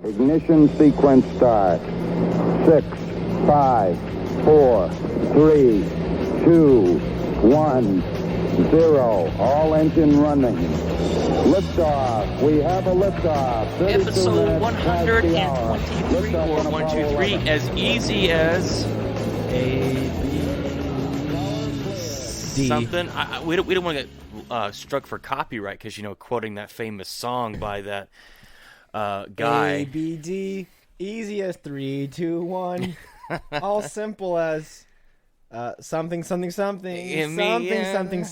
Ignition sequence start. 6, 5, 4, 3, 2, 1, 0. All engine running. Liftoff. We have a liftoff. Episode 123 or 123, as easy as A, B, D. something. We don't want to get struck for copyright because, quoting that famous song by that guy. A, B, D. Easy as 3, 2, 1. All simple as something, something, something. Something,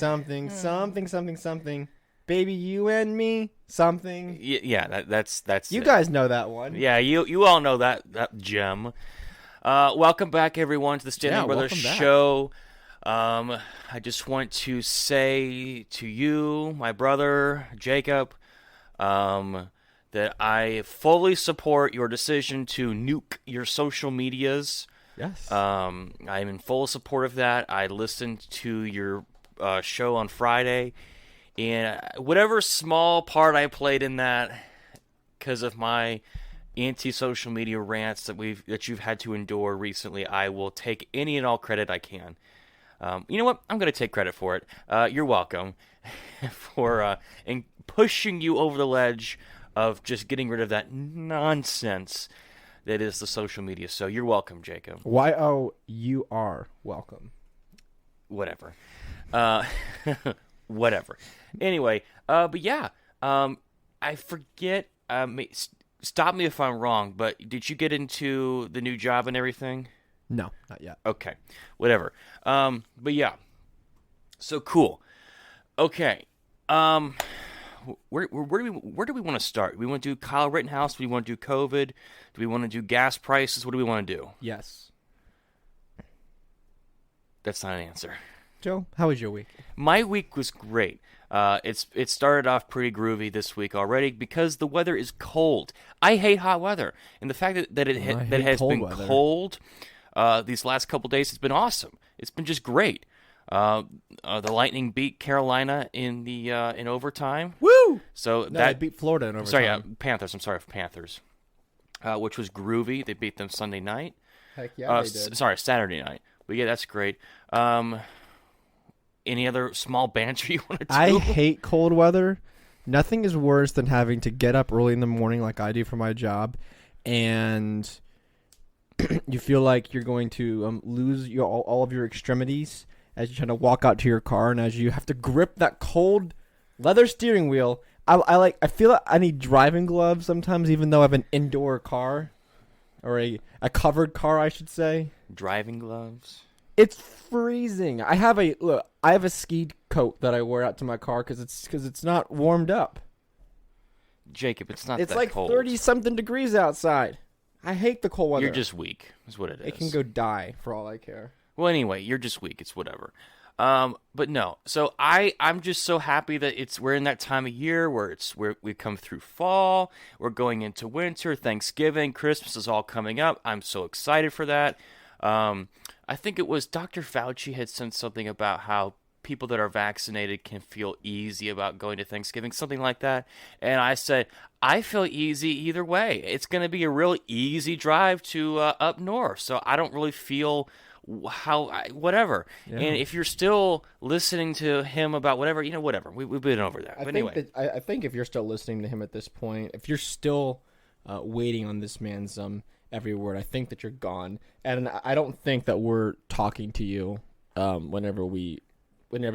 something, something. Baby, you and me, something. Yeah, that's You it. guys know that one. Yeah, you all know that gem. Welcome back, everyone, to the Stanley Brothers Show. I just want to say to you, my brother, Jacob, that I fully support your decision to nuke your social medias. Yes. I'm in full support of that. I listened to your show on Friday, and whatever small part I played in that, because of my anti-social media rants that you've had to endure recently, I will take any and all credit I can. You know what? I'm going to take credit for it. You're welcome for pushing you over the ledge of just getting rid of that nonsense that is the social media. So you're welcome, Jacob. you are welcome. Whatever. Whatever. Anyway, but yeah, I forget. Stop me if I'm wrong, but did you get into the new job and everything? No, not yet. Okay, whatever. But yeah, so cool. Okay, where do we want to start? Do we want to do Kyle Rittenhouse? Do we want to do COVID? Do we want to do gas prices? What do we want to do? Yes. That's not an answer. Joe, how was your week? My week was great. It started off pretty groovy this week already because the weather is cold. I hate hot weather, and the fact that it has been weather. cold these last couple days has been awesome. It's been just great. The Lightning beat Carolina in overtime. Woo! So They beat Florida in overtime. Sorry, Panthers. I'm sorry for Panthers, which was groovy. They beat them Sunday night. Heck yeah, they did. Saturday night. But yeah, that's great. Any other small banter you want to do? I hate cold weather. Nothing is worse than having to get up early in the morning like I do for my job, and you feel like you're going to lose all of your extremities as you try to walk out to your car, and as you have to grip that cold leather steering wheel. I feel like I need driving gloves sometimes, even though I have an indoor car, or a covered car, I should say. Driving gloves. It's freezing. I have a ski coat that I wear out to my car because it's not warmed up. Jacob, it's not It's that like cold. 30-something degrees outside. I hate the cold weather. You're just weak, is what it is. It can go die for all I care. Well, anyway, you're just weak. It's whatever. But no. So I'm just so happy that we're in that time of year where we come through fall. We're going into winter, Thanksgiving, Christmas is all coming up. I'm so excited for that. I think it was Dr. Fauci had said something about how people that are vaccinated can feel easy about going to Thanksgiving, something like that. And I said, I feel easy either way. It's going to be a real easy drive to up north. So I don't really feel whatever. Yeah. And if you're still listening to him about whatever, whatever. We've been over that. But anyway. I think if you're still listening to him at this point, if you're still waiting on this man's every word, I think that you're gone. And I don't think that we're talking to you whenever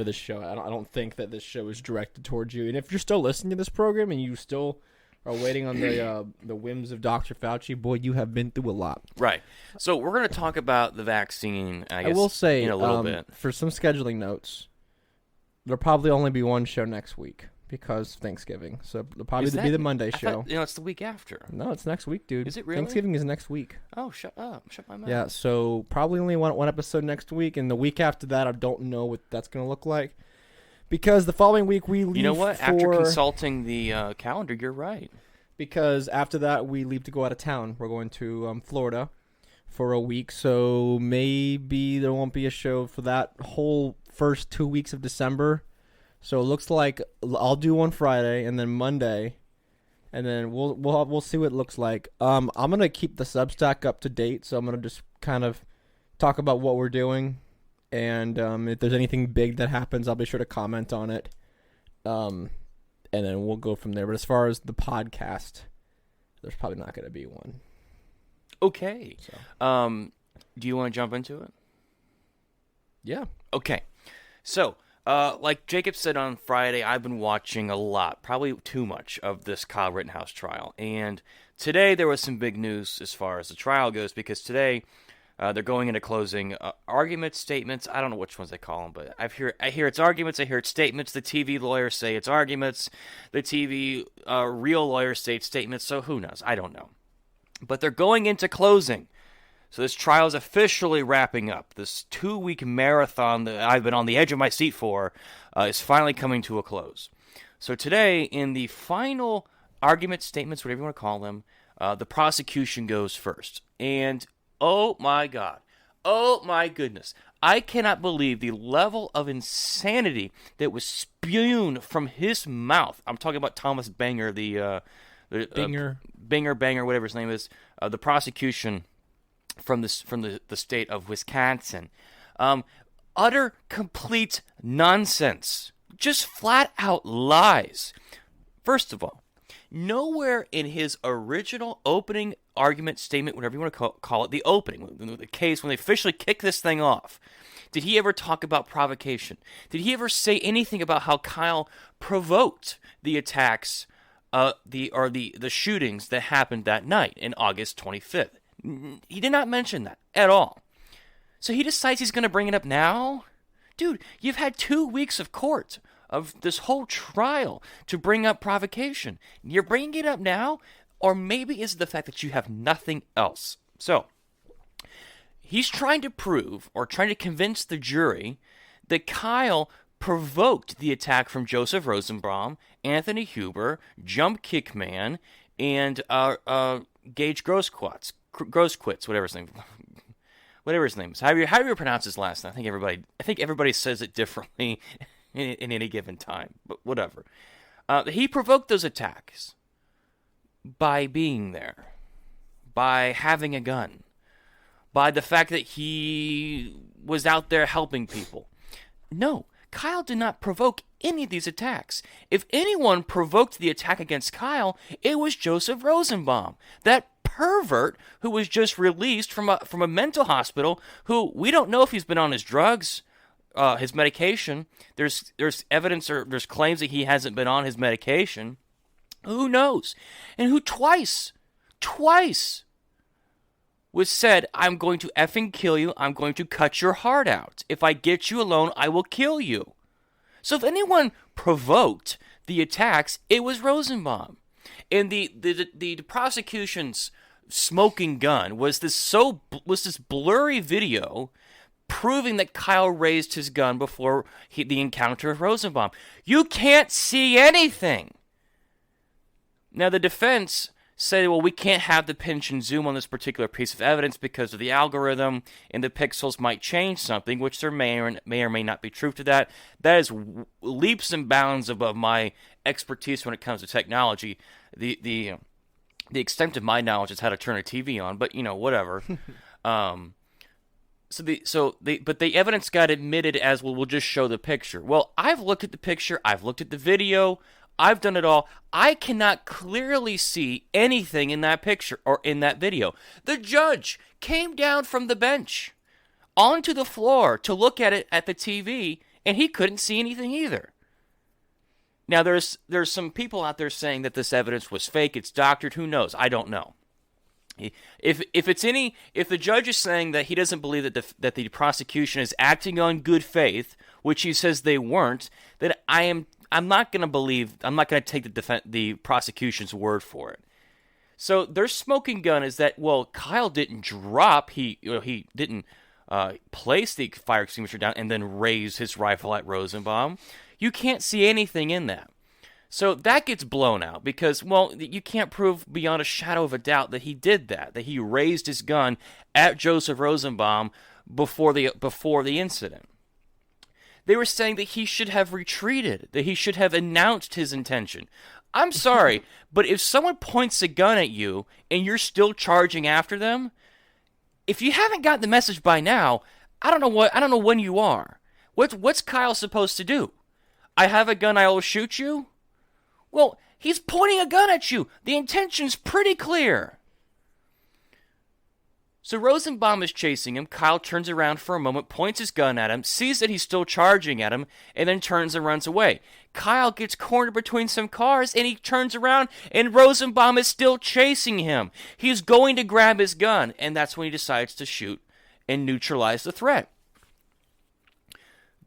this show. I don't think that this show is directed towards you. And if you're still listening to this program and you still are waiting on the whims of Dr. Fauci, boy, you have been through a lot. Right. So we're going to talk about the vaccine, I guess, I will say, in a little bit. For some scheduling notes, there'll probably only be one show next week because Thanksgiving. So it'll probably be the Monday show. It's the week after. No, it's next week, dude. Is it really? Thanksgiving is next week. Oh, shut up. Shut my mouth. Yeah, so probably only one episode next week, and the week after that, I don't know what that's going to look like. Because the following week, we leave. You know what? After consulting the calendar, you're right. Because after that, we leave to go out of town. We're going to Florida for a week, so maybe there won't be a show for that whole first 2 weeks of December. So it looks like I'll do one Friday, and then Monday and then we'll see what it looks like. I'm gonna keep the Substack up to date, so I'm gonna just kind of talk about what we're doing, and if there's anything big that happens, I'll be sure to comment on it. And then we'll go from there. But as far as the podcast, there's probably not going to be one. Okay. So. Do you want to jump into it? Yeah. Okay. So, like Jacob said on Friday, I've been watching a lot, probably too much, of this Kyle Rittenhouse trial. And today there was some big news as far as the trial goes, because today they're going into closing arguments, statements. I don't know which ones they call them, but I hear it's arguments, I hear it's statements. The TV lawyers say it's arguments. The TV real lawyers say it's statements, so who knows? I don't know. But they're going into closing. So this trial is officially wrapping up. This 2-week marathon that I've been on the edge of my seat for is finally coming to a close. So today, in the final argument, statements, whatever you want to call them, the prosecution goes first. And oh my God. Oh my goodness. I cannot believe the level of insanity that was spewed from his mouth. I'm talking about Thomas Banger, Banger, whatever his name is, the prosecution from the state of Wisconsin. Utter, complete nonsense. Just flat out lies. First of all, nowhere in his original opening argument, statement, whatever you want to call it, the opening, the case when they officially kick this thing off, did he ever talk about provocation? Did he ever say anything about how Kyle provoked the attacks, the shootings that happened that night in August 25th? He did not mention that at all. So he decides he's going to bring it up now? Dude, you've had 2 weeks of court, of this whole trial, to bring up provocation. You're bringing it up now? Or maybe it's the fact that you have nothing else. So, he's trying to prove, or trying to convince the jury, that Kyle provoked the attack from Joseph Rosenbaum, Anthony Huber, Jump Kick Man, and Gage Grosskreutz, whatever his name is. How do you pronounce his last name? I think everybody says it differently in any given time, but whatever. He provoked those attacks by being there, by having a gun, by the fact that he was out there helping people. No, Kyle did not provoke any of these attacks. If anyone provoked the attack against Kyle, it was Joseph Rosenbaum, that pervert who was just released from a mental hospital, who we don't know if he's been on his drugs, his medication. There's evidence, or there's claims that he hasn't been on his medication. Who knows? And who twice was said, I'm going to effing kill you. I'm going to cut your heart out. If I get you alone, I will kill you. So if anyone provoked the attacks, it was Rosenbaum. And the prosecution's smoking gun was this blurry video proving that Kyle raised his gun before the encounter with Rosenbaum. You can't see anything. Now, the defense said, well, we can't have the pinch and zoom on this particular piece of evidence because of the algorithm, and the pixels might change something, which there may or may not be truth to that. That is leaps and bounds above my expertise when it comes to technology. The extent of my knowledge is how to turn a TV on, but, whatever. But the evidence got admitted as, well, we'll just show the picture. Well, I've looked at the picture, I've looked at the video, I've done it all. I cannot clearly see anything in that picture or in that video. The judge came down from the bench onto the floor to look at it at the TV, and he couldn't see anything either. Now, there's some people out there saying that this evidence was fake, it's doctored, who knows? I don't know. If the judge is saying that he doesn't believe that the prosecution is acting on good faith, which he says they weren't, then I'm not going to take the prosecution's word for it. So their smoking gun is that, well, Kyle didn't drop, he didn't place the fire extinguisher down and then raise his rifle at Rosenbaum. You can't see anything in that. So that gets blown out because, well, you can't prove beyond a shadow of a doubt that he did that he raised his gun at Joseph Rosenbaum before the incident. They were saying that he should have retreated, that he should have announced his intention. I'm sorry, but if someone points a gun at you and you're still charging after them, if you haven't got the message by now, I don't know when you are. What's Kyle supposed to do? I have a gun, I will shoot you? Well, he's pointing a gun at you. The intention's pretty clear. So Rosenbaum is chasing him. Kyle turns around for a moment, points his gun at him, sees that he's still charging at him, and then turns and runs away. Kyle gets cornered between some cars, and he turns around, and Rosenbaum is still chasing him. He's going to grab his gun, and that's when he decides to shoot and neutralize the threat.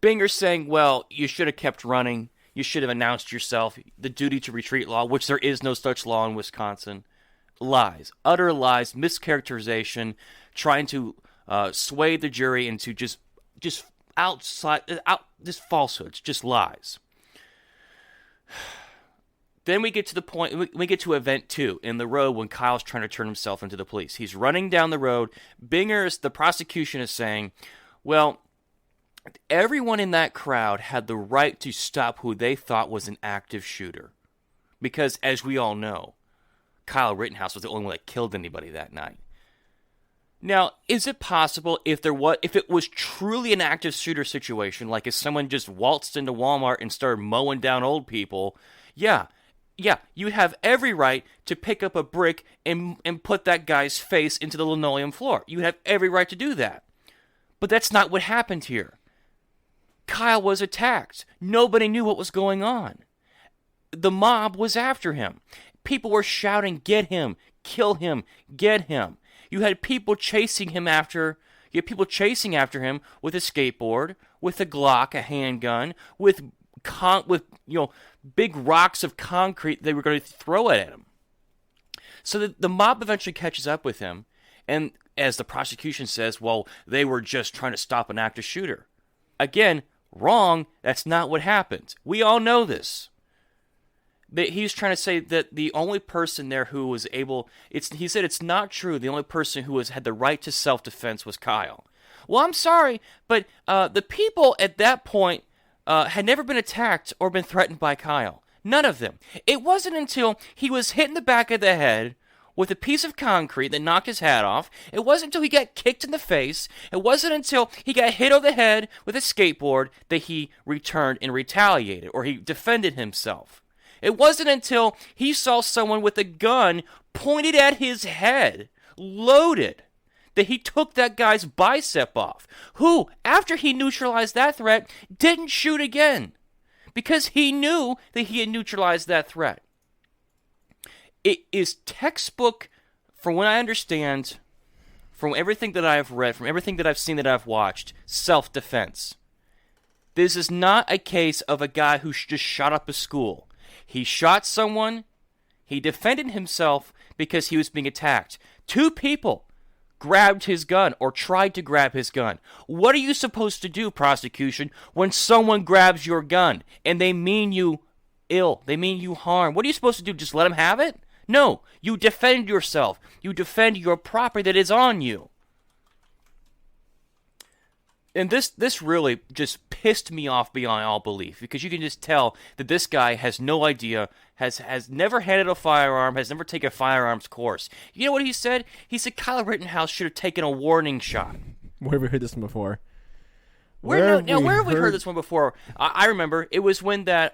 Binger's saying, well, you should have kept running. You should have announced yourself. The duty to retreat law, which there is no such law in Wisconsin. Lies, utter lies, mischaracterization, trying to sway the jury into just falsehoods, just lies. Then we get to the point, we get to event 2 in the road when Kyle's trying to turn himself into the police. He's running down the road. The prosecution is saying, well, everyone in that crowd had the right to stop who they thought was an active shooter. Because, as we all know, Kyle Rittenhouse was the only one that killed anybody that night. Now, is it possible if it was truly an active shooter situation, like if someone just waltzed into Walmart and started mowing down old people, yeah, you have every right to pick up a brick and put that guy's face into the linoleum floor. You have every right to do that. But that's not what happened here. Kyle was attacked. Nobody knew what was going on. The mob was after him. People were shouting, get him, kill him, get him. You had people chasing him after him with a skateboard, with a Glock, a handgun, with big rocks of concrete they were going to throw at him. So the mob eventually catches up with him, and as the prosecution says, well, they were just trying to stop an active shooter. Again, wrong. That's not what happened. We all know this. But he's trying to say that the only person there who was he said it's not true. The only person who had the right to self-defense was Kyle. Well, I'm sorry, but the people at that point had never been attacked or been threatened by Kyle. None of them. It wasn't until he was hit in the back of the head with a piece of concrete that knocked his hat off. It wasn't until he got kicked in the face. It wasn't until he got hit over the head with a skateboard that he returned and retaliated, or he defended himself. It wasn't until he saw someone with a gun pointed at his head, loaded, that he took that guy's bicep off, who, after he neutralized that threat, didn't shoot again, because he knew that he had neutralized that threat. It is textbook, from what I understand, from everything that I have read, from everything that I've seen, that I've watched, self-defense. This is not a case of a guy who just shot up a school. He shot someone. He defended himself because he was being attacked. 2 people grabbed his gun or tried to grab his gun. What are you supposed to do, prosecution, when someone grabs your gun and they mean you ill? They mean you harm. What are you supposed to do? Just let them have it? No. You defend yourself. You defend your property that is on you. And this really just pissed me off beyond all belief, because you can just tell that this guy has no idea, has never handled a firearm, has never taken a firearms course. You know what he said? He said Kyle Rittenhouse should have taken a warning shot. Where have we heard this one before? Where have we heard this one before? I remember it was when that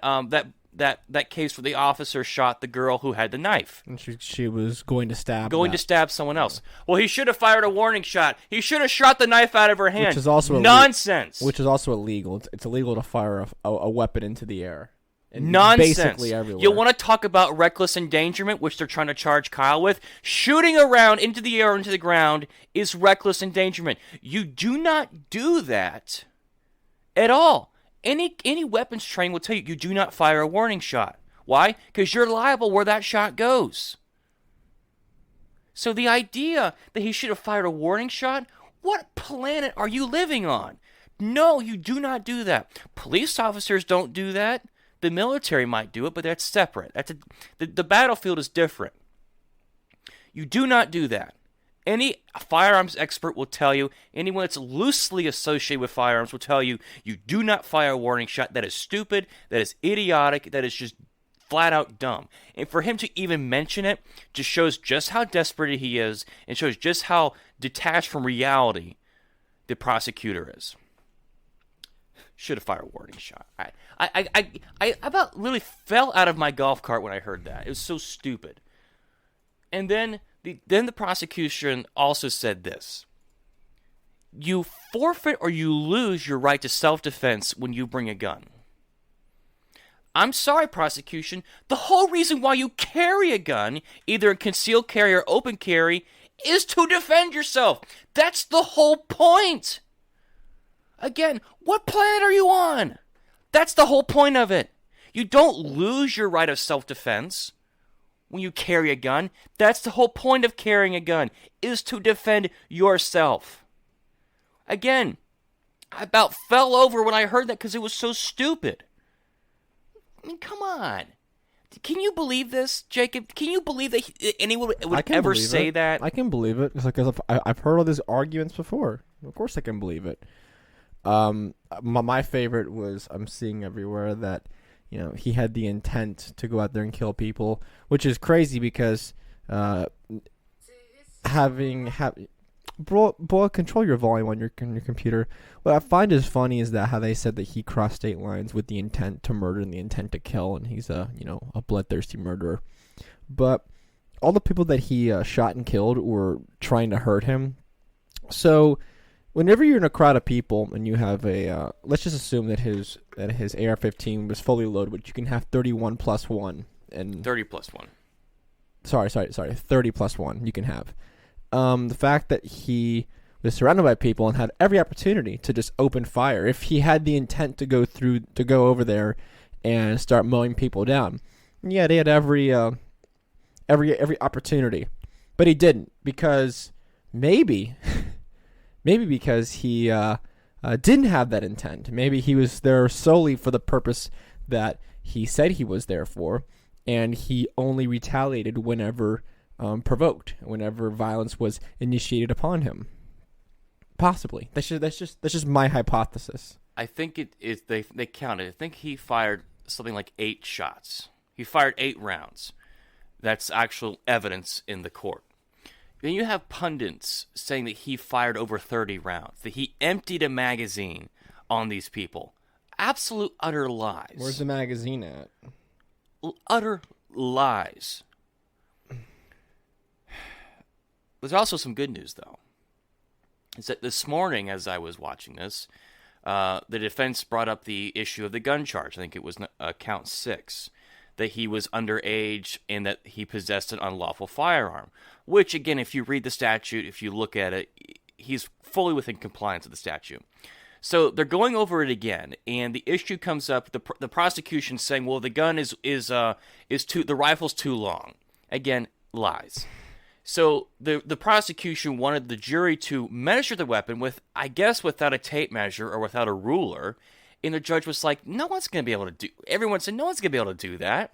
case where the officer shot the girl who had the knife. And she was going to stab someone else. Well, he should have fired a warning shot. He should have shot the knife out of her hand. Which is also nonsense. Which is also illegal. It's illegal to fire a weapon into the air. Nonsense. Basically everywhere. You want to talk about reckless endangerment, which they're trying to charge Kyle with? Shooting around into the air or into the ground is reckless endangerment. You do not do that at all. Any weapons training will tell you do not fire a warning shot. Why? Because you're liable where that shot goes. So the idea that he should have fired a warning shot, what planet are you living on? No, you do not do that. Police officers don't do that. The military might do it, but that's separate. The battlefield is different. You do not do that. Any firearms expert will tell you, anyone that's loosely associated with firearms will tell you, you do not fire a warning shot. That is stupid. That is idiotic. That is just flat out dumb. And for him to even mention it just shows just how desperate he is and shows just how detached from reality the prosecutor is. Should have fired a warning shot. I about really fell out of my golf cart when I heard that. It was so stupid. And then the prosecution also said this. You forfeit or you lose your right to self-defense when you bring a gun. I'm sorry, prosecution. The whole reason why you carry a gun, either in concealed carry or open carry, is to defend yourself. That's the whole point. Again, what planet are you on? That's the whole point of it. You don't lose your right of self-defense when you carry a gun. That's the whole point of carrying a gun, is to defend yourself. Again, I about fell over when I heard that because it was so stupid. I mean, come on. Can you believe this, Jacob? Can you believe that anyone would ever say that? I can believe it because I've heard all these arguments before. Of course I can believe it. My favorite was I'm seeing everywhere that, he had the intent to go out there and kill people, which is crazy because Bro, control your volume on your computer. What I find is funny is that how they said that he crossed state lines with the intent to murder and the intent to kill, and he's a bloodthirsty murderer. But all the people that he shot and killed were trying to hurt him. So whenever you're in a crowd of people and you have a let's just assume that his AR-15 was fully loaded, which you can have 31 plus 1 and 30 plus 1. Sorry, 30 plus 1 you can have. The fact that he was surrounded by people and had every opportunity to just open fire. If he had the intent to go over there and start mowing people down, yeah, they had every opportunity, but he didn't because maybe because he didn't have that intent. Maybe he was there solely for the purpose that he said he was there for, and he only retaliated whenever provoked, whenever violence was initiated upon him. Possibly. That's just my hypothesis. I think it is. They counted. I think he fired something like 8 shots. He fired 8 rounds. That's actual evidence in the court. Then you have pundits saying that he fired over 30 rounds, that he emptied a magazine on these people. Absolute utter lies. Where's the magazine at? Utter lies. There's also some good news, though. Is that this morning, as I was watching this, the defense brought up the issue of the gun charge. I think it was count 6, that he was underage and that he possessed an unlawful firearm. Which, again, if you read the statute, if you look at it, he's fully within compliance with the statute. So they're going over it again, and the issue comes up. The prosecution saying, "Well, the gun is too, the rifle's too long." Again, lies. So the prosecution wanted the jury to measure the weapon without a tape measure or without a ruler, and the judge was like, everyone said no one's going to be able to do that.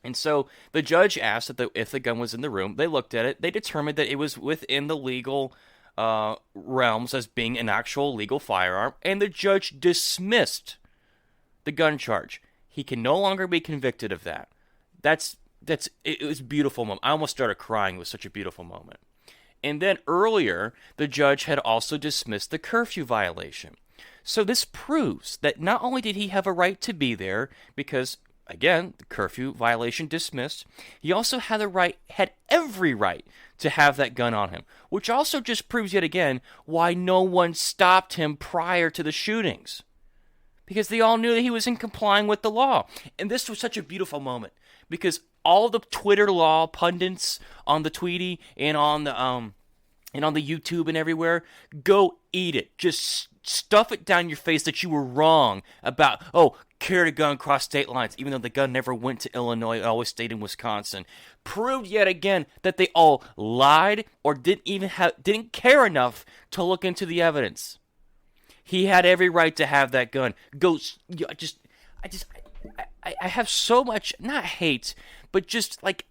And so the judge asked if the gun was in the room. They looked at it. They determined that it was within the legal realms as being an actual legal firearm, and the judge dismissed the gun charge. He can no longer be convicted of that. It was a beautiful moment. I almost started crying. It was such a beautiful moment. And then earlier, the judge had also dismissed the curfew violation. So this proves that not only did he have a right to be there, because, again, the curfew violation dismissed, he also had every right to have that gun on him, which also just proves yet again why no one stopped him prior to the shootings. Because they all knew that he was in complying with the law. And this was such a beautiful moment, because all the Twitter law pundits on the Tweety and on the YouTube and everywhere, go eat it. Just stuff it down your face that you were wrong about, carried a gun across state lines, even though the gun never went to Illinois, it always stayed in Wisconsin. Proved yet again that they all lied or didn't care enough to look into the evidence. He had every right to have that gun. I have so much, not hate, but just like,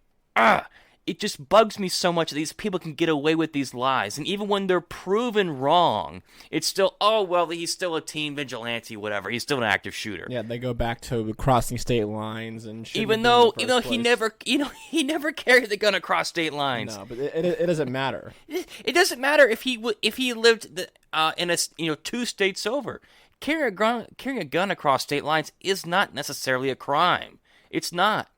it just bugs me so much that these people can get away with these lies. And even when they're proven wrong, it's still, oh, well, he's still a teen vigilante, whatever. He's still an active shooter. Yeah, they go back to crossing state lines and even though he never, he never carried the gun across state lines. No, but it doesn't matter. It doesn't matter if he lived in a 2 states over. Carrying a gun across state lines is not necessarily a crime. It's not.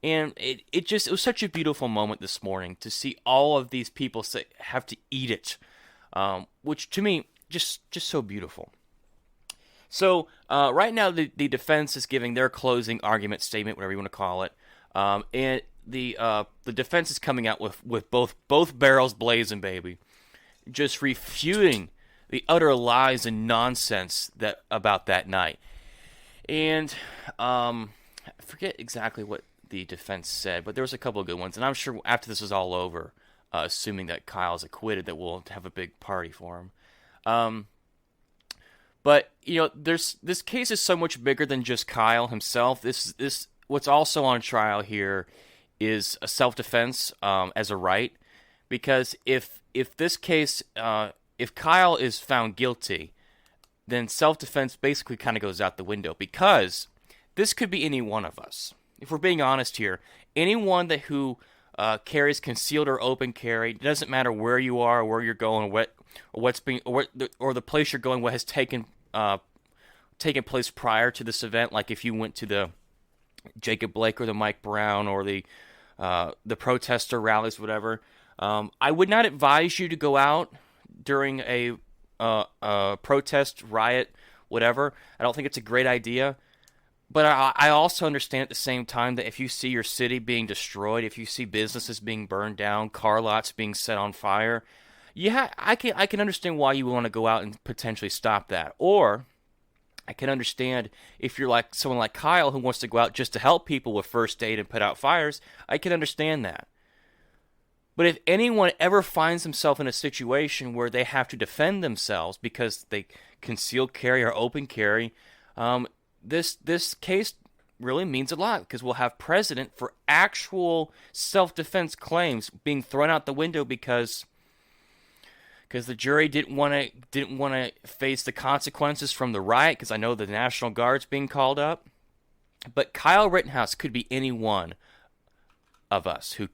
And it was such a beautiful moment this morning to see all of these people have to eat it, which to me just so beautiful. So right now the defense is giving their closing argument statement, whatever you want to call it, and the defense is coming out with both barrels blazing, baby, just refuting the utter lies and nonsense about that night. And I forget exactly what the defense said, but there was a couple of good ones, and I'm sure after this is all over, assuming that Kyle's acquitted, that we'll have a big party for him. But this case is so much bigger than just Kyle himself. This what's also on trial here is a self-defense as a right, because if this case, if Kyle is found guilty, then self-defense basically kind of goes out the window, because this could be any one of us. If we're being honest here, anyone who carries concealed or open carry, it doesn't matter where you are, or where you're going, or the place you're going, what has taken place prior to this event. Like if you went to the Jacob Blake or the Mike Brown or the protester rallies, whatever. I would not advise you to go out during a protest, riot, whatever. I don't think it's a great idea. But I also understand at the same time that if you see your city being destroyed, if you see businesses being burned down, car lots being set on fire, yeah, I can understand why you want to go out and potentially stop that. Or I can understand if you're like someone like Kyle who wants to go out just to help people with first aid and put out fires. I can understand that. But if anyone ever finds himself in a situation where they have to defend themselves because they conceal carry or open carry, this case really means a lot, because we'll have precedent for actual self-defense claims being thrown out the window because the jury didn't want to face the consequences from the riot, because I know the National Guard's being called up. But Kyle Rittenhouse could be any one of us who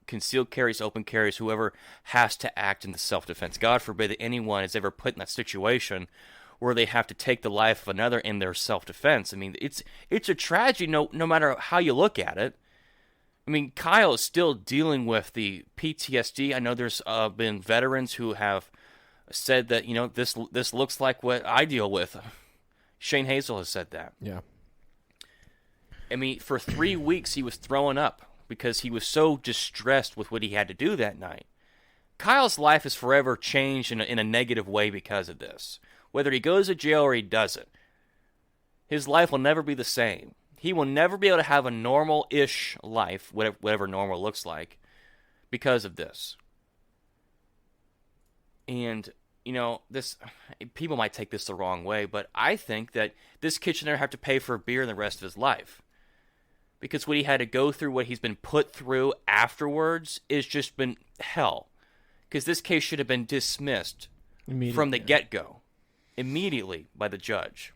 concealed carries, open carries, whoever has to act in the self-defense. God forbid that anyone is ever put in that situation where they have to take the life of another in their self-defense. I mean, it's a tragedy no matter how you look at it. I mean, Kyle is still dealing with the PTSD. I know there's been veterans who have said that, this looks like what I deal with. Shane Hazel has said that. Yeah. I mean, for 3 weeks he was throwing up because he was so distressed with what he had to do that night. Kyle's life is forever changed in a negative way because of this. Whether he goes to jail or he doesn't, his life will never be the same. He will never be able to have a normal-ish life, whatever normal looks like, because of this. And, this people might take this the wrong way, but I think that this kid should never have to pay for a beer in the rest of his life. Because what he had to go through, what he's been put through afterwards, is just been hell. Because this case should have been dismissed from the get-go. Immediately by the judge.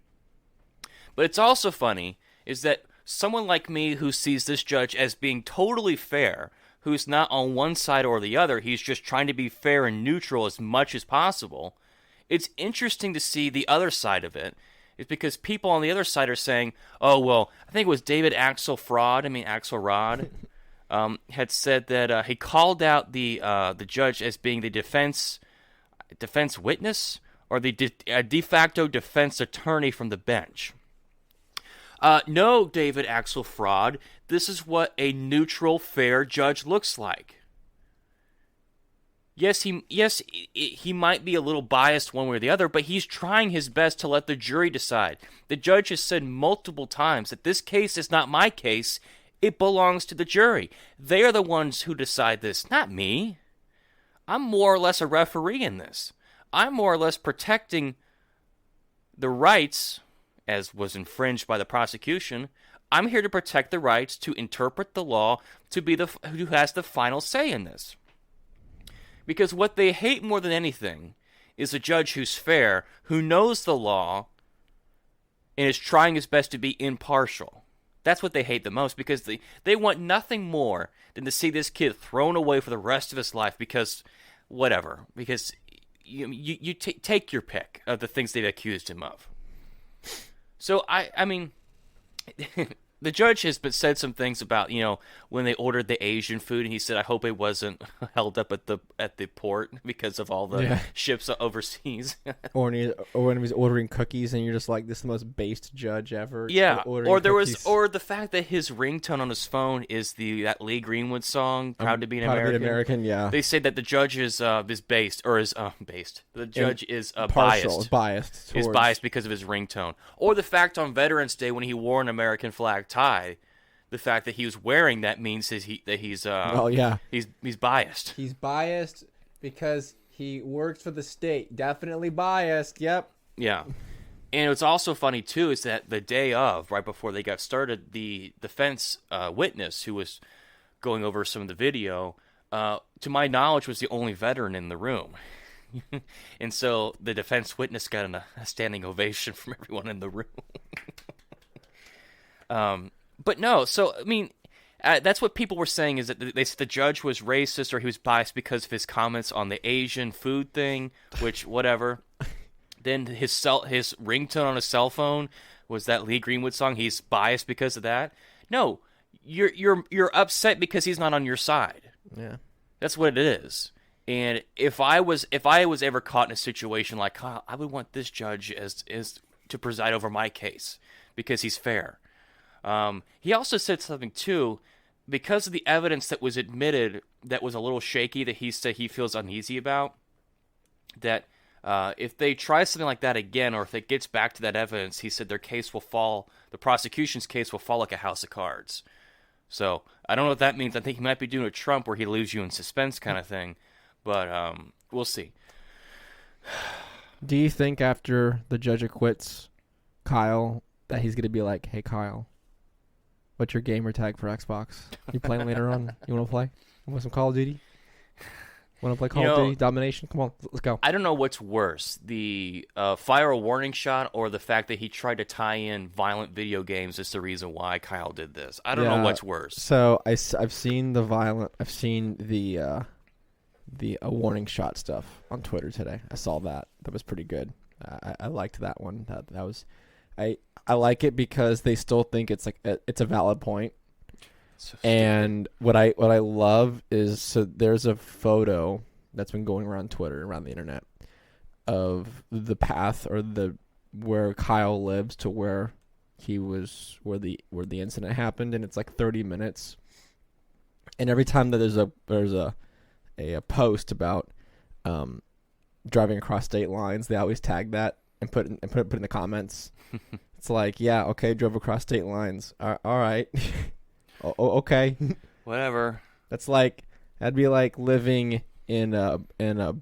But it's also funny is that someone like me who sees this judge as being totally fair, who's not on one side or the other, he's just trying to be fair and neutral as much as possible, it's interesting to see the other side of it. It's because people on the other side are saying, oh, well, I think it was David Axelrod, had said that he called out the judge as being the defense witness, or the de facto defense attorney from the bench. No, David Axelrod, this is what a neutral, fair judge looks like. Yes, he might be a little biased one way or the other, but he's trying his best to let the jury decide. The judge has said multiple times that this case is not my case, it belongs to the jury. They are the ones who decide this, not me. I'm more or less a referee in this. I'm more or less protecting the rights, as was infringed by the prosecution. I'm here to protect the rights, to interpret the law, to be who has the final say in this. Because what they hate more than anything is a judge who's fair, who knows the law, and is trying his best to be impartial. That's what they hate the most, because they want nothing more than to see this kid thrown away for the rest of his life because whatever. Because you take your pick of the things they've accused him of. So, I mean, the judge has said some things about, when they ordered the Asian food, and he said, I hope it wasn't held up at the port because of all the ships overseas. or when he was ordering cookies, and you're just like, this is the most based judge ever. Yeah, or the fact that his ringtone on his phone is that Lee Greenwood song, Proud to be an American. Proud to be an American, yeah. They say that the judge is based. The judge is partial, biased. Is biased because of his ringtone. Or the fact on Veterans Day when he wore an American flag tie, the fact that he was wearing that means he's he's biased. He's biased because he works for the state. Definitely biased. Yep. Yeah. And what's also funny too is that the day of, right before they got started, the defense witness who was going over some of the video, to my knowledge, was the only veteran in the room. And so the defense witness got a standing ovation from everyone in the room. But no, so, I mean, that's what people were saying, is that the judge was racist or he was biased because of his comments on the Asian food thing, which, whatever. Then his ringtone on his cell phone was that Lee Greenwood song. He's biased because of that. No, you're upset because he's not on your side. Yeah. That's what it is. And if I was ever caught in a situation like Kyle, I would want this judge as to preside over my case because he's fair. He also said something too, because of the evidence that was admitted that was a little shaky, that he said he feels uneasy about, that if they try something like that again, or if it gets back to that evidence, he said the prosecution's case will fall like a house of cards. So I don't know what that means. I think he might be doing a Trump where he leaves you in suspense kind of thing, but we'll see. Do you think after the judge acquits Kyle that he's going to be like, hey, Kyle, what's your gamer tag for Xbox? You playing later on? You want to play? You want some Call of Duty? Want to play Call of Duty? Domination? Come on, let's go. I don't know what's worse, the fire a warning shot or the fact that he tried to tie in violent video games as the reason why Kyle did this. I don't know what's worse. So I've seen the warning shot stuff on Twitter today. I saw that. That was pretty good. I liked that one. That was... I like it because they still think it's like it's a valid point. So and what I love is, so there's a photo that's been going around Twitter, around the internet, of the path or where Kyle lives to where he was, where the incident happened, and it's like 30 minutes. And every time that there's a post about driving across state lines, they always tag that and put it in the comments. It's like, yeah, okay, drove across state lines. All right. Okay. Whatever. That'd be like living in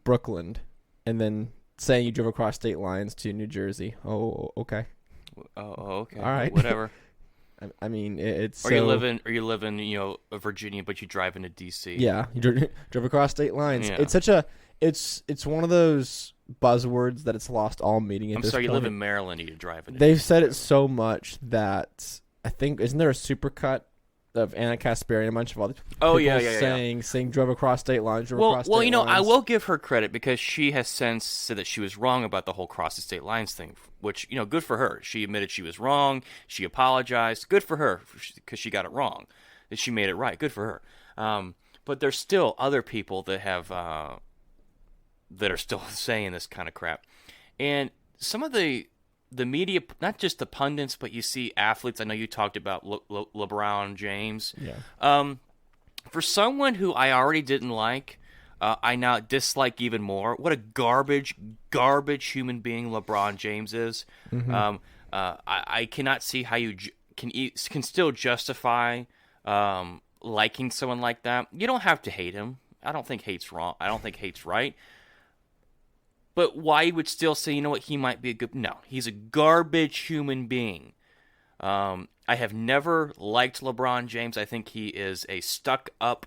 Brooklyn and then saying you drove across state lines to New Jersey. Oh, okay. Oh, okay. All right. Whatever. I mean, it's you live in Virginia, but you drive into DC. Yeah, you drove across state lines. Yeah. It's one of those buzzwords that it's lost all meaning at this point. You live in Maryland, you drive into They've DC. said it so much that I think, isn't there a supercut of Anna Kasperi and a bunch of other people saying drove across state lines, across state lines. I will give her credit because she has since said that she was wrong about the whole cross the state lines thing, which, good for her. She admitted she was wrong. She apologized. Good for her because she got it wrong. That she made it right. Good for her. But there's still other people that have that are still saying this kind of crap. And some of the media, not just the pundits, but you see athletes. I know you talked about LeBron James. Yeah. For someone who I already didn't like, I now dislike even more. What a garbage human being LeBron James is. Mm-hmm. I cannot see how you can still justify liking someone like that. You don't have to hate him. I don't think hate's wrong. I don't think hate's right. But why you would still say, he might be a good... No, he's a garbage human being. I have never liked LeBron James. I think he is a stuck-up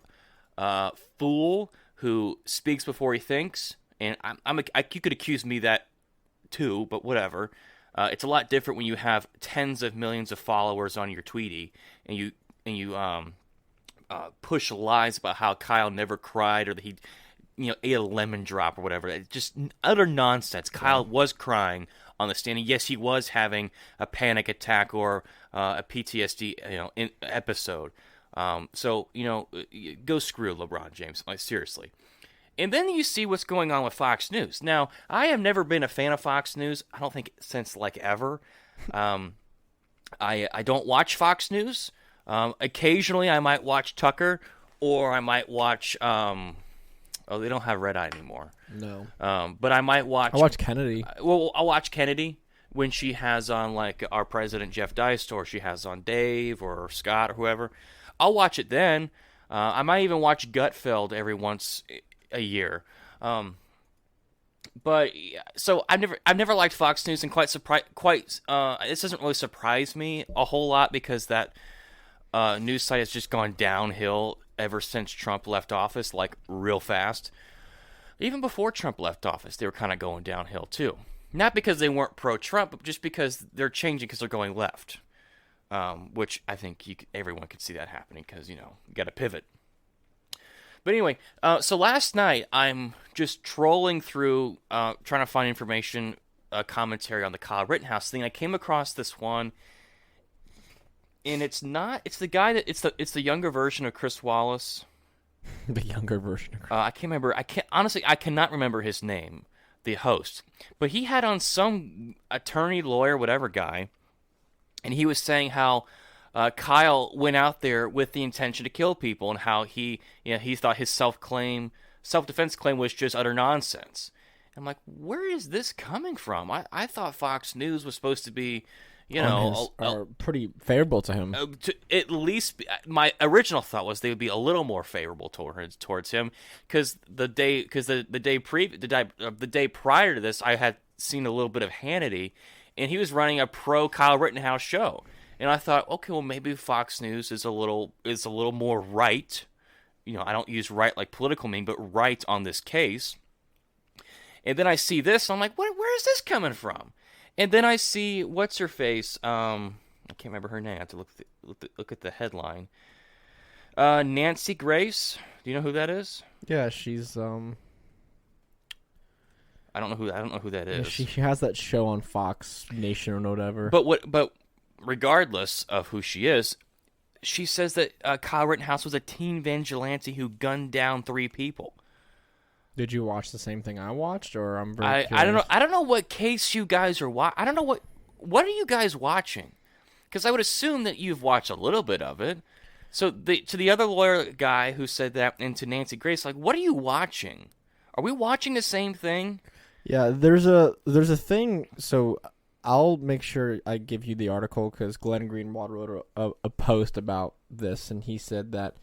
fool who speaks before he thinks, and you could accuse me that too, but whatever. It's a lot different when you have tens of millions of followers on your Tweety, and you push lies about how Kyle never cried or that he ate a lemon drop or whatever. It's just utter nonsense. Kyle was crying on the stand, and yes, he was having a panic attack or a PTSD episode. So go screw LeBron James, like seriously. And then you see what's going on with Fox News. Now, I have never been a fan of Fox News. I don't think since like ever. I don't watch Fox News. Occasionally, I might watch Tucker, or I might watch. Oh, they don't have Red Eye anymore. No. But I might watch. I watch Kennedy. Well, I'll watch Kennedy when she has on like our president Jeff Deist, or she has on Dave or Scott or whoever. I'll watch it then. I might even watch Gutfeld every once a year. But so I've never liked Fox News, and this doesn't really surprise me a whole lot because that news site has just gone downhill ever since Trump left office, like real fast. Even before Trump left office, they were kind of going downhill too. Not because they weren't pro-Trump, but just because they're changing because they're going left. Which I think everyone could see that happening because, you got to pivot. But anyway, so last night I'm just trolling through, trying to find information, commentary on the Kyle Rittenhouse thing. I came across this one, and it's the guy that it's the younger version of Chris Wallace. The younger version of Chris. I can't remember. I cannot remember his name, the host. But he had on some attorney, lawyer, whatever guy, and he was saying how Kyle went out there with the intention to kill people, and how he thought his self-defense claim was just utter nonsense. I'm like, where is this coming from? I thought Fox News was supposed to be, are pretty favorable to him. At least my original thought was they would be a little more favorable towards him, because the day prior to this, I had seen a little bit of Hannity, and he was running a pro Kyle Rittenhouse show, and I thought, okay, well maybe Fox News is a little more right. I don't use right like political mean, but right on this case. And then I see this, I'm like, where is this coming from? And then I see what's her face. I can't remember her name. I have to look at the headline. Nancy Grace. Do you know who that is? Yeah, she's I don't know who that is. She has that show on Fox Nation or whatever. But regardless of who she is, she says that Kyle Rittenhouse was a teen vigilante who gunned down 3 people. Did you watch the same thing I watched, or I'm very I don't know. I don't know what case you guys are watching. I don't know what are you guys watching? Because I would assume that you've watched a little bit of it. So to the other lawyer guy who said that, and to Nancy Grace, like, what are you watching? Are we watching the same thing? Yeah, there's a thing. So I'll make sure I give you the article because Glenn Greenwald wrote a post about this, and he said that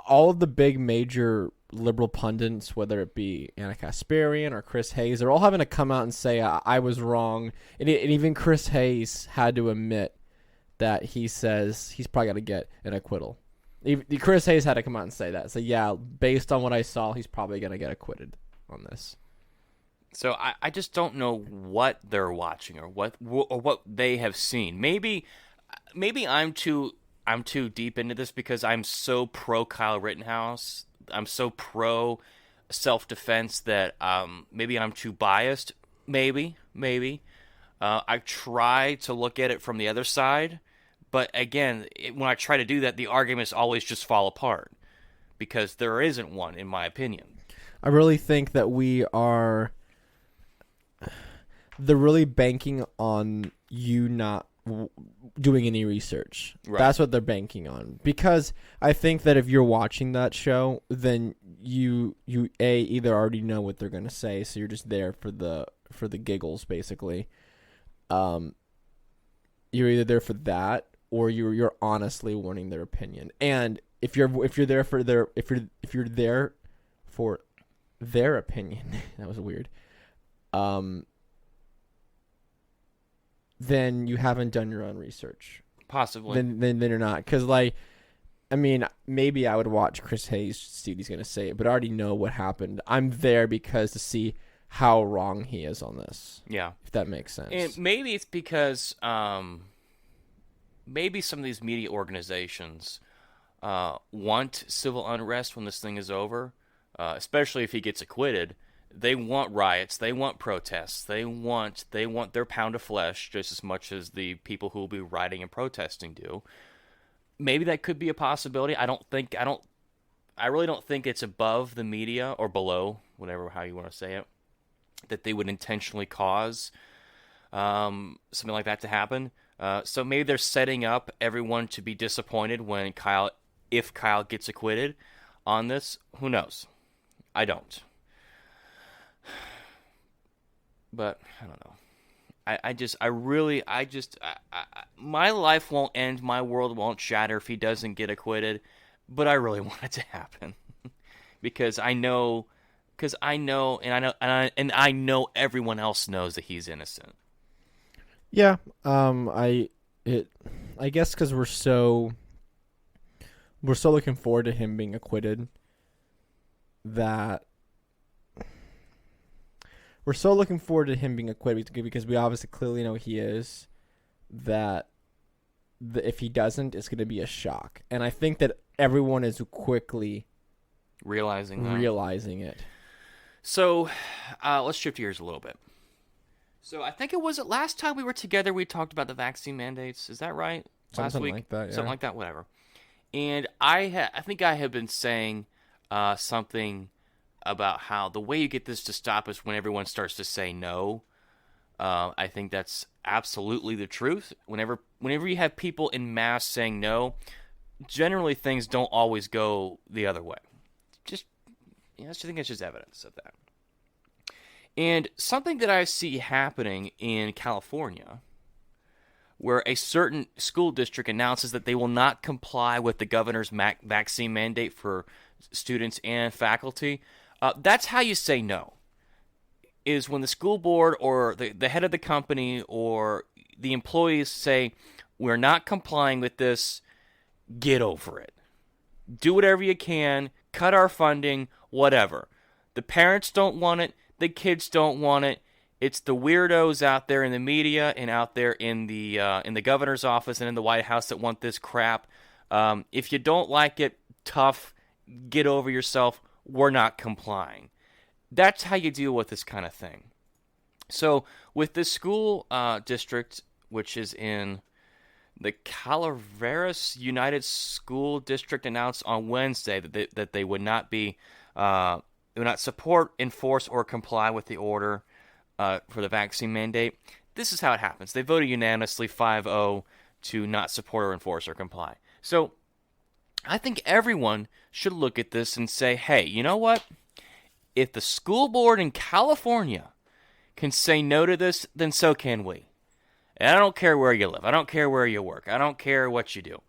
all of the big major liberal pundits, whether it be Anna Kasparian or Chris Hayes, they're all having to come out and say, I was wrong. And even Chris Hayes had to admit that he says he's probably got to get an acquittal. Chris Hayes had to come out and say that. So, yeah, based on what I saw, he's probably going to get acquitted on this. So I just don't know what they're watching or what they have seen. Maybe I'm too deep into this because I'm so pro Kyle Rittenhouse. I'm so pro self-defense that maybe I'm too biased. Maybe. I try to look at it from the other side. But again, when I try to do that, the arguments always just fall apart because there isn't one, in my opinion. I really think that they're really banking on you not doing any research. Right. That's what they're banking on. Because I think that if you're watching that show, then you either already know what they're going to say, so you're just there for the giggles, basically. You're either there for that, or you're honestly wanting their opinion. And if you're there for their opinion, that was weird. Then you haven't done your own research. Possibly. then you're not. Because, like, I mean, maybe I would watch Chris Hayes see what he's going to say, but I already know what happened. I'm there because to see how wrong he is on this. Yeah. If that makes sense. And maybe it's because maybe some of these media organizations want civil unrest when this thing is over, especially if he gets acquitted. They want riots. They want protests. They want their pound of flesh just as much as the people who will be rioting and protesting do. Maybe that could be a possibility. I really don't think it's above the media or below, how you want to say it, that they would intentionally cause something like that to happen. So maybe they're setting up everyone to be disappointed if Kyle gets acquitted on this. Who knows? I don't. But I don't know. My life won't end. My world won't shatter if he doesn't get acquitted. But I really want it to happen because I know, and I know everyone else knows that he's innocent. Yeah. I guess because we're so looking forward to him being acquitted that. We're so looking forward to him being acquitted because we obviously clearly know he is, that if he doesn't, it's going to be a shock. And I think that everyone is quickly realizing it. So let's shift gears a little bit. So I think it last time we were together, we talked about the vaccine mandates. Is that right? Last week? Like that, yeah. Something like that, whatever. And I think I have been saying something about how the way you get this to stop is when everyone starts to say no. I think that's absolutely the truth. Whenever you have people in mass saying no, generally things don't always go the other way. I think it's just evidence of that. And something that I see happening in California, where a certain school district announces that they will not comply with the governor's vaccine mandate for students and faculty. That's how you say no, is when the school board or the head of the company or the employees say, we're not complying with this, get over it. Do whatever you can, cut our funding, whatever. The parents don't want it, the kids don't want it. It's the weirdos out there in the media and out there in the governor's office and in the White House that want this crap. If you don't like it, tough, get over yourself. We're not complying. That's how you deal with this kind of thing. So with this school district, which is in the Calaveras United School District, announced on Wednesday that they would not support, enforce, or comply with the order for the vaccine mandate. This is how it happens. They voted unanimously 5-0 to not support or enforce or comply. So I think everyone should look at this and say, hey, you know what? If the school board in California can say no to this, then so can we. And I don't care where you live. I don't care where you work. I don't care what you do.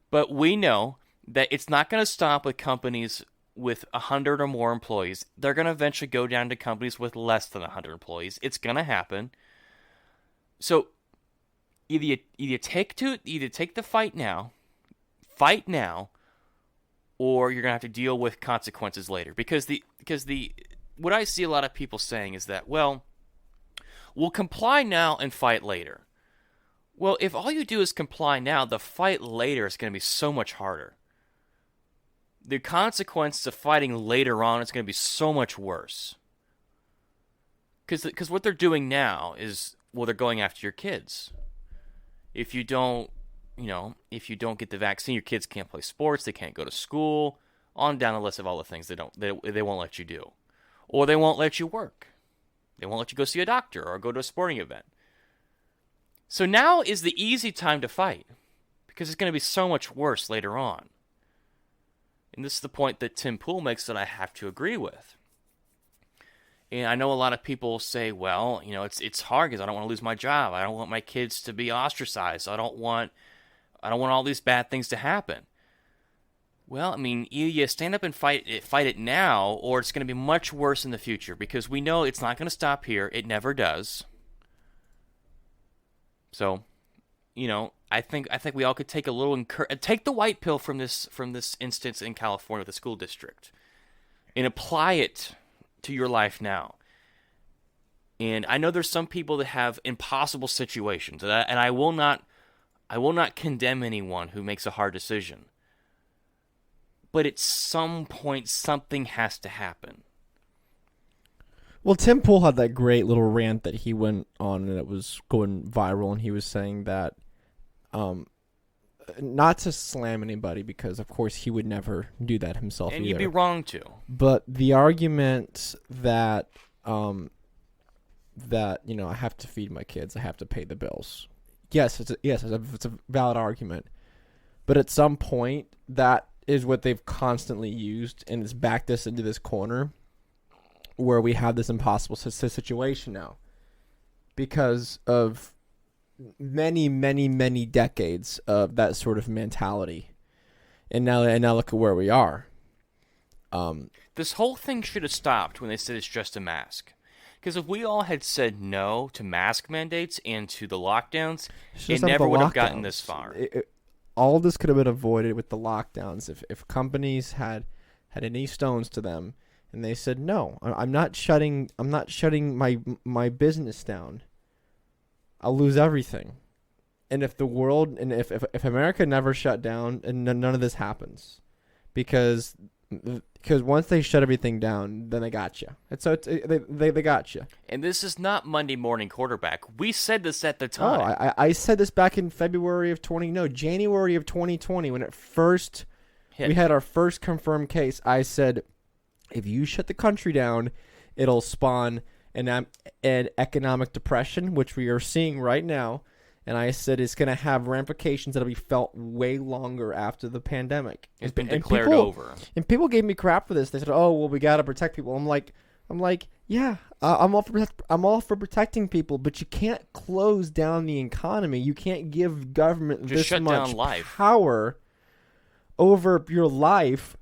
But we know that it's not going to stop with companies with 100 or more employees. They're going to eventually go down to companies with less than 100 employees. It's going to happen. So either take the fight now, or you're going to have to deal with consequences later. Because what I see a lot of people saying is that, well, we'll comply now and fight later. Well, if all you do is comply now, the fight later is going to be so much harder. The consequences of fighting later on is going to be so much worse. Because what they're doing now is, well, they're going after your kids. If you don't get the vaccine, your kids can't play sports, they can't go to school, on down the list of all the things they won't let you do. Or they won't let you work. They won't let you go see a doctor or go to a sporting event. So now is the easy time to fight, because it's going to be so much worse later on. And this is the point that Tim Pool makes that I have to agree with. And I know a lot of people say, well, it's hard because I don't want to lose my job. I don't want my kids to be ostracized. I don't want all these bad things to happen. Well, I mean, either you stand up and fight it now, or it's going to be much worse in the future, because we know it's not going to stop here. It never does. So I think we all could take a little take the white pill from this instance in California with the school district and apply it to your life now. And I know there's some people that have impossible situations, and I will not condemn anyone who makes a hard decision. But at some point, something has to happen. Well, Tim Pool had that great little rant that he went on, and it was going viral, and he was saying that, not to slam anybody, because of course he would never do that himself and either. You'd be wrong to. But the argument that, I have to feed my kids, I have to pay the bills. Yes, it's a valid argument. But at some point, that is what they've constantly used, and it's backed us into this corner where we have this impossible situation now because of many, many, many decades of that sort of mentality. And now look at where we are. This whole thing should have stopped when they said it's just a mask. Because if we all had said no to mask mandates and to the lockdowns, it never would have gotten this far. All this could have been avoided with the lockdowns if companies had any stones to them and they said no, I'm not shutting my business down. I'll lose everything. And if if America never shut down, and none of this happens, because once they shut everything down, then they got you. They got you. And this is not Monday morning quarterback. We said this at the time. Oh, I said this back in January of 2020 when it first hit. We had our first confirmed case. I said, if you shut the country down, it'll spawn an economic depression, which we are seeing right now. And I said it's going to have ramifications that'll be felt way longer after the pandemic. It's been declared over. And people gave me crap for this. They said, "Oh, well, we got to protect people." I'm like, yeah, I'm all for protecting people, but you can't close down the economy. You can't give government this much power over your life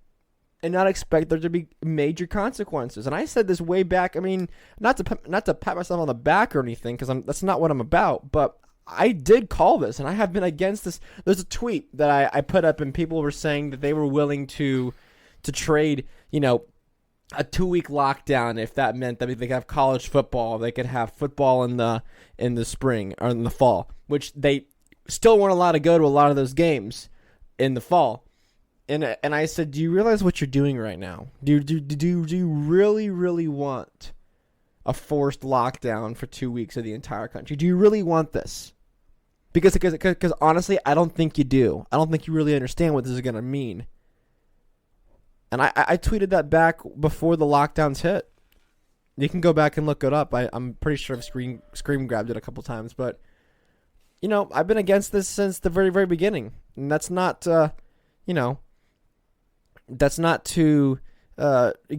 and not expect there to be major consequences. And I said this way back. I mean, not to pat myself on the back or anything, because that's not what I'm about, but I did call this, and I have been against this. There's a tweet that I put up, and people were saying that they were willing to trade, a 2-week lockdown if that meant that they could have college football, they could have football in the spring or in the fall, which they still weren't allowed to go to a lot of those games in the fall. And I said, do you realize what you're doing right now? Do you really, really want a forced lockdown for 2 weeks of the entire country? Do you really want this? Because honestly, I don't think you do. I don't think you really understand what this is going to mean. And I tweeted that back before the lockdowns hit. You can go back and look it up. I'm pretty sure I've screen grabbed it a couple times. But, I've been against this since the very, very beginning. And that's not, that's not to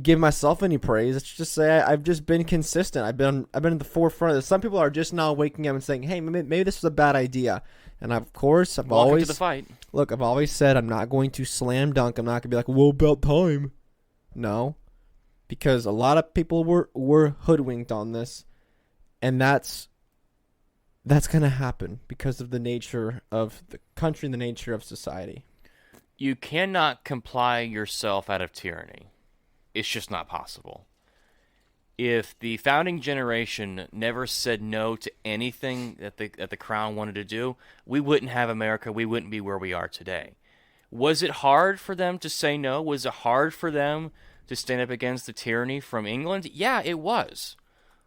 give myself any praise. It's just say I've just been consistent. I've been in the forefront of this. Some people are just now waking up and saying, "Hey, maybe this was a bad idea." And of course, I've always to the fight. Look, I've always said I'm not going to slam dunk. I'm not going to be like, "Well, about time." No, because a lot of people were hoodwinked on this, and that's going to happen because of the nature of the country and the nature of society. You cannot comply yourself out of tyranny. It's just not possible. If the founding generation never said no to anything that the crown wanted to do, we wouldn't have America. We wouldn't be where we are today. Was it hard for them to say no? Was it hard for them to stand up against the tyranny from England? Yeah, it was.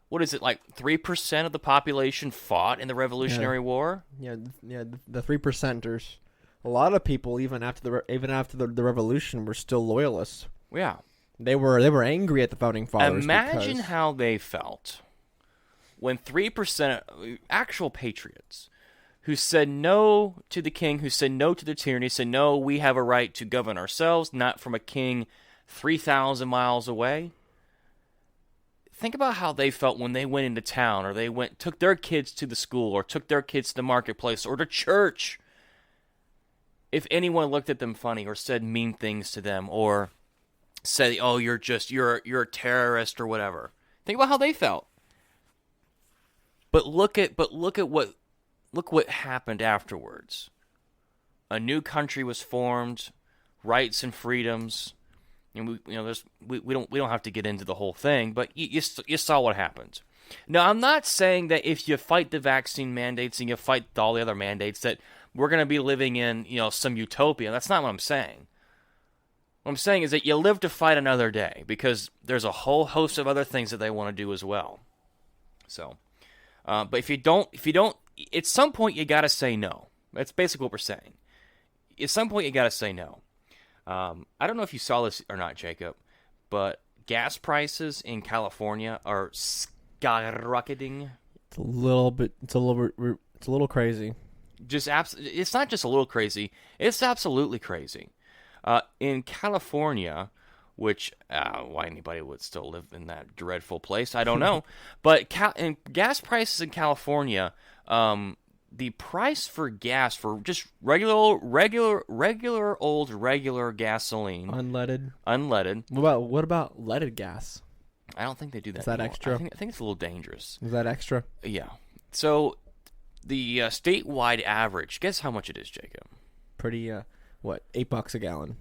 What is it, like 3% of the population fought in the Revolutionary War? Yeah, the 3%ers. A lot of people, even after the revolution, were still loyalists. Yeah. They were angry at the founding fathers. Imagine how they felt when 3% actual patriots who said no to the king, who said no to the tyranny, said no, we have a right to govern ourselves, not from a king 3,000 miles away. Think about how they felt when they went into town, or took their kids to the school, or took their kids to the marketplace, or to church. If anyone looked at them funny, or said mean things to them, or said, "Oh, you're a terrorist," or whatever. Think about how they felt. But look at what look what happened afterwards. A new country was formed, rights and freedoms. And we don't have to get into the whole thing, but you saw what happened. Now, I'm not saying that if you fight the vaccine mandates and you fight all the other mandates that we're going to be living in, some utopia. That's not what I'm saying. What I'm saying is that you live to fight another day because there's a whole host of other things that they want to do as well. So, but if you don't, at some point you got to say no. That's basically what we're saying. At some point you got to say no. I don't know if you saw this or not, Jacob, but gas prices in California are skyrocketing. It's a little crazy. It's not just a little crazy. It's absolutely crazy. In California, which why anybody would still live in that dreadful place, I don't know. But in gas prices in California, the price for gas for just regular gasoline, unleaded. What about leaded gas? I don't think they do that. Is that anymore. extra? I think it's a little dangerous. Is that extra? Yeah. So the statewide average. Guess how much it is, Jacob? Pretty. What? $8 a gallon?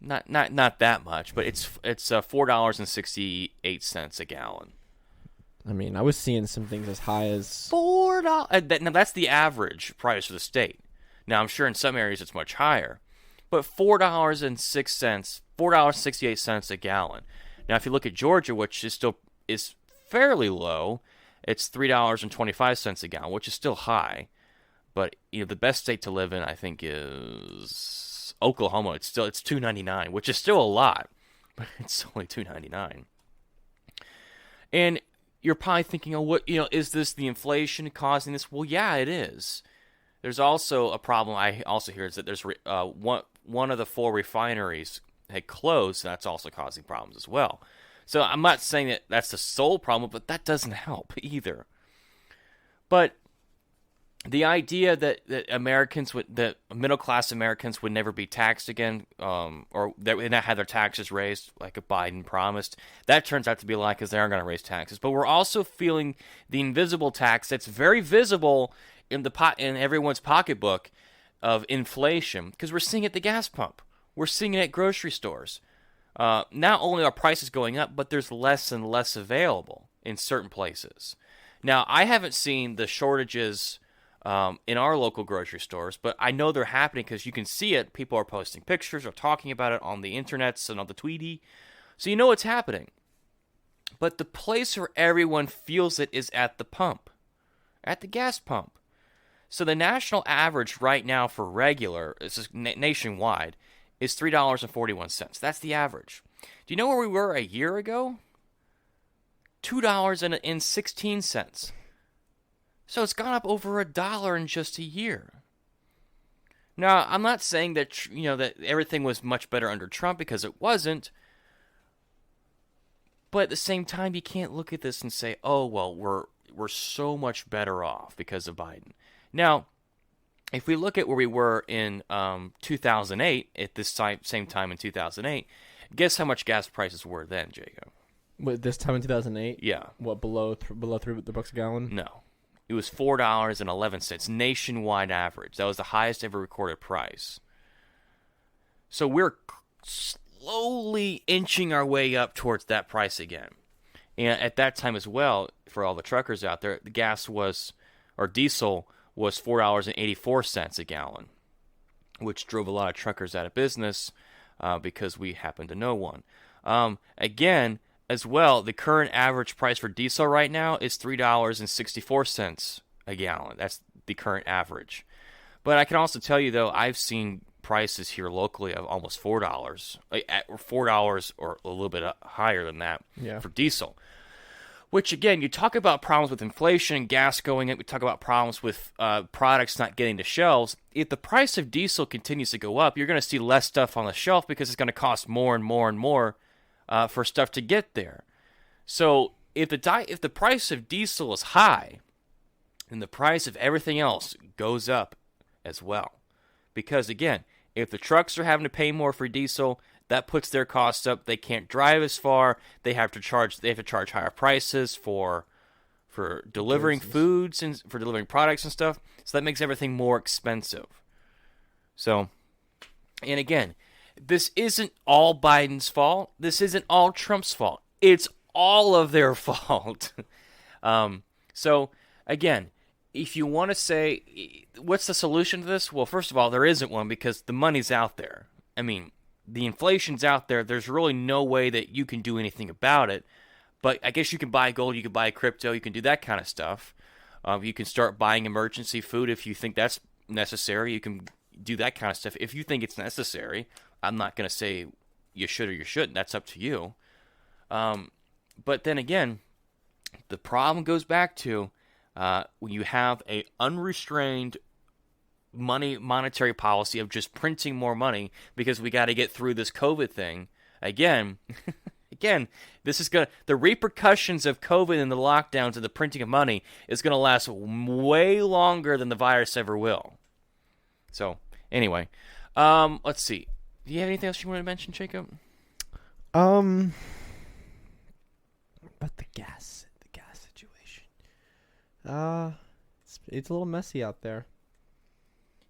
Not that much, but it's $4.68 a gallon. I mean, I was seeing some things as high as $4. Now that's the average price for the state. Now I'm sure in some areas it's much higher, but $4.68 a gallon. Now if you look at Georgia, which is fairly low, it's $3.25 a gallon, which is still high. But the best state to live in, I think, is Oklahoma. It's $2.99, which is still a lot, but it's only $2.99. And you're probably thinking, is this the inflation causing this? Well, yeah, it is. There's also a problem I also hear is that there's one of the 4 refineries had closed, and that's also causing problems as well. So I'm not saying that that's the sole problem, but that doesn't help either. But the idea that middle class Americans would never be taxed again, or that would not have their taxes raised like Biden promised, that turns out to be a lie because they aren't going to raise taxes. But we're also feeling the invisible tax that's very visible in everyone's pocketbook of inflation because we're seeing it at the gas pump, we're seeing it at grocery stores. Not only are prices going up, but there's less and less available in certain places. Now, I haven't seen the shortages in our local grocery stores, but I know they're happening because you can see it. People are posting pictures or talking about it on the internets and on the Tweety. So you know it's happening. But the place where everyone feels it is at the pump, at the gas pump. So the national average right now for regular, this is nationwide, is $3.41. That's the average. Do you know where we were a year ago? $2.16. So it's gone up over $1 in just a year. Now, I'm not saying that that everything was much better under Trump because it wasn't. But at the same time, you can't look at this and say, "Oh, well, we're so much better off because of Biden." Now, if we look at where we were in 2008, at this same time in 2008, guess how much gas prices were then, Jacob? Wait, this time in 2008? Yeah. What, below $3 a gallon? No. It was $4.11, nationwide average. That was the highest ever recorded price. So we're slowly inching our way up towards that price again. And at that time as well, for all the truckers out there, the diesel was $4.84 a gallon, which drove a lot of truckers out of business because we happen to know one. Again, as well, the current average price for diesel right now is $3.64 a gallon. That's the current average. But I can also tell you, though, I've seen prices here locally of almost $4, $4 or a little bit higher than that for diesel. Which, again, you talk about problems with inflation and gas going up. We talk about problems with products not getting to shelves. If the price of diesel continues to go up, you're going to see less stuff on the shelf because it's going to cost more and more and more for stuff to get there. So if the price of diesel is high, then the price of everything else goes up as well. Because, again, if the trucks are having to pay more for diesel, that puts their costs up. They can't drive as far. They have to charge higher prices for for delivering foods and for delivering products and stuff. So that makes everything more expensive. So, and again, this isn't all Biden's fault. This isn't all Trump's fault. It's all of their fault. So, again, if you want to say, what's the solution to this? Well, first of all, there isn't one because the money's out there. I mean, the inflation's out there. There's really no way that you can do anything about it. But I guess you can buy gold, you can buy crypto, you can do that kind of stuff. You can start buying emergency food if you think that's necessary. You can do that kind of stuff if you think it's necessary. I'm not going to say you should or you shouldn't. That's up to you. But then again, the problem goes back to when you have a unrestrained monetary policy of just printing more money because we got to get through this COVID thing. Again, this is the repercussions of COVID and the lockdowns and the printing of money is going to last way longer than the virus ever will. So, anyway, let's see. Do you have anything else you want to mention, Jacob? But the gas situation. It's a little messy out there.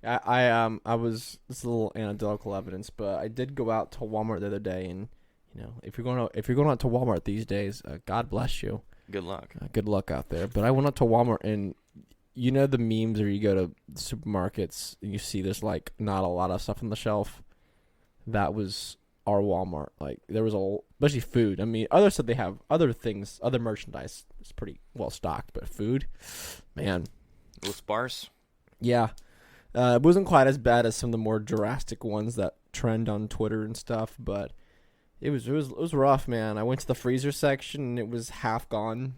I was, this is a little anecdotal evidence, but I did go out to Walmart the other day, and you know, if you're going out to Walmart these days, God bless you. Good luck. Good luck out there. But I went out to Walmart, and you know the memes where you go to supermarkets and you see there's like not a lot of stuff on the shelf. That was our Walmart. Like there was especially food. I mean, other stuff they have, other things, other merchandise is pretty well stocked, but food, man, A little sparse. Yeah. It wasn't quite as bad as some of the more drastic ones that trend on Twitter and stuff, but it was rough, man. I went to the freezer section and it was half gone.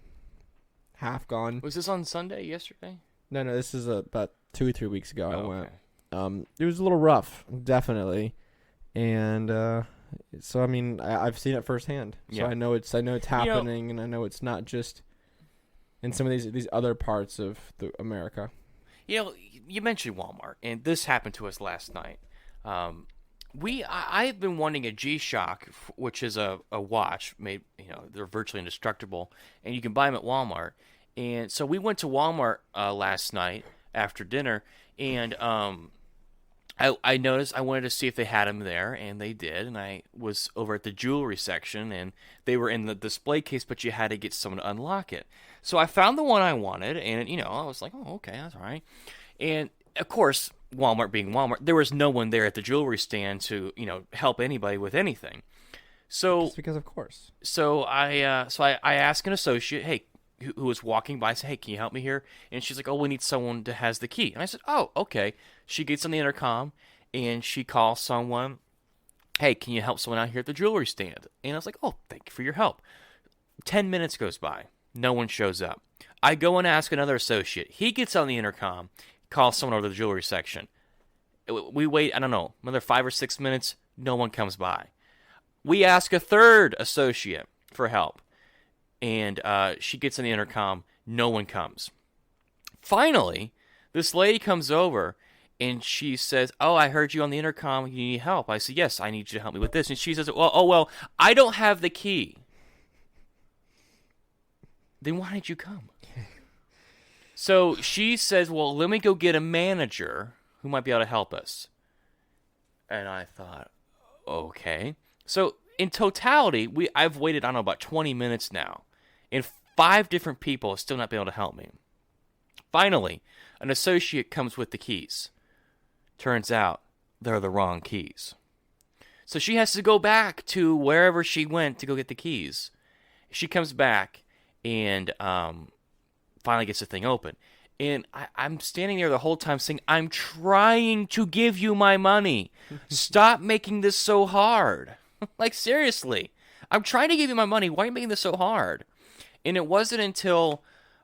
Was this on Sunday, yesterday? No, this is about 2 or 3 weeks ago. I went. Okay. It was a little rough, definitely, and so I mean I've seen it firsthand. So Yeah. I know it's happening, and I know it's not just in some of these other parts of America. You know, you mentioned Walmart, and this happened to us last night. I've been wanting a G-Shock, which is a watch made. You know, they're virtually indestructible, and you can buy them at Walmart. And so we went to Walmart last night after dinner, and I noticed I wanted to see if they had them there, and they did. And I was over at the jewelry section, and they were in the display case, but you had to get someone to unlock it. So I found the one I wanted, and you know, I was like, oh, okay, that's all right. And of course, Walmart being Walmart, there was no one there at the jewelry stand to, you know, help anybody with anything. So Just because, of course. So I asked an associate, hey, who was walking by, I said, hey, can you help me here? And she's like, oh, we need someone that has the key. And I said, oh, okay. She gets on the intercom, and she calls someone, hey, can you help someone out here at the jewelry stand? And I was like, oh, thank you for your help. 10 minutes goes by. No one shows up. I go and ask another associate. He gets on the intercom, calls someone over to the jewelry section. We wait, I don't know, another 5 or 6 minutes. No one comes by. We ask a third associate for help. And she gets on the intercom. No one comes. Finally, this lady comes over, and she says, oh, I heard you on the intercom. You need help. I said, yes, I need you to help me with this. And she says, well, I don't have the key. Then why did you come? So she says, well, let me go get a manager who might be able to help us. And I thought, okay. So in totality, I've waited, I don't know, about 20 minutes now. And 5 different people have still not been able to help me. Finally, an associate comes with the keys. Turns out they're the wrong keys. So she has to go back to wherever she went to go get the keys. She comes back and finally gets the thing open. And I'm standing there the whole time saying, I'm trying to give you my money. Stop making this so hard. Like, seriously. I'm trying to give you my money. Why are you making this so hard? And it wasn't until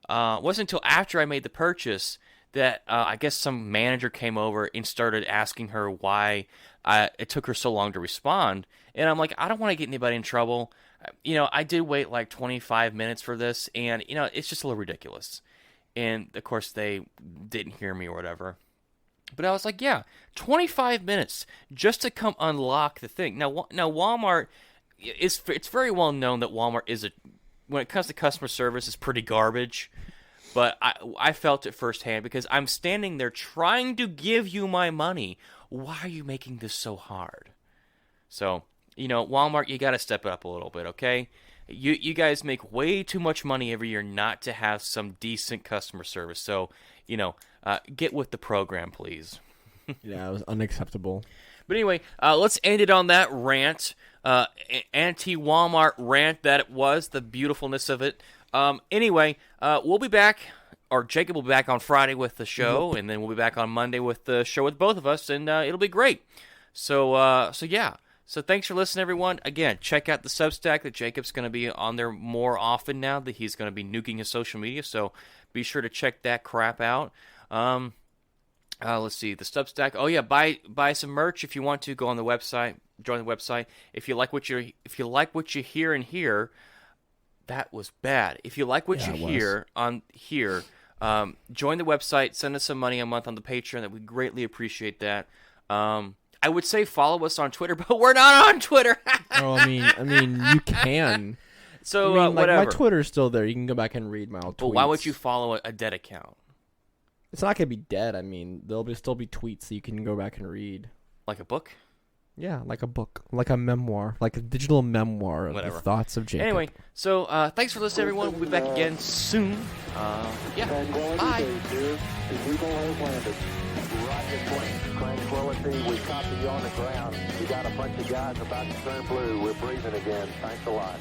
after I made the purchase that I guess some manager came over and started asking her why it took her so long to respond. And I'm like, I don't want to get anybody in trouble. You know, I did wait like 25 minutes for this, and, you know, it's just a little ridiculous. And, of course, they didn't hear me or whatever. But I was like, yeah, 25 minutes just to come unlock the thing. Now Walmart, it's very well known that Walmart is when it comes to customer service, is pretty garbage. But I felt it firsthand because I'm standing there trying to give you my money. Why are you making this so hard? So, Walmart, you got to step it up a little bit, okay? You guys make way too much money every year not to have some decent customer service. So, get with the program, please. Yeah, it was unacceptable. But anyway, let's end it on that rant, anti-Walmart rant that it was, the beautifulness of it. Anyway, we'll be back, or Jacob will be back on Friday with the show, and then we'll be back on Monday with the show with both of us, and it'll be great. So yeah. So thanks for listening, everyone. Again, check out the Substack that Jacob's going to be on there more often now that he's going to be nuking his social media, so be sure to check that crap out. Let's see, the Substack. Oh yeah, buy some merch if you want to. Go on the website, join the website. If you like what you hear and hear, that was bad. If you like what you hear on here, join the website. Send us some money a month on the Patreon. That we greatly appreciate that. I would say follow us on Twitter, but we're not on Twitter. Oh, I mean, you can. So whatever. My Twitter's still there. You can go back and read my old tweets. But why would you follow a dead account? It's not gonna be dead. I mean, there'll still be tweets that you can go back and read. Like a book? Yeah, like a book, like a memoir, like a digital memoir of the thoughts of Jacob. Anyway, so thanks for listening, everyone. We'll be back again soon. Bye. Tranquility, we copy you on the ground. You got a bunch of guys about to turn blue. We're breathing again. Thanks a lot.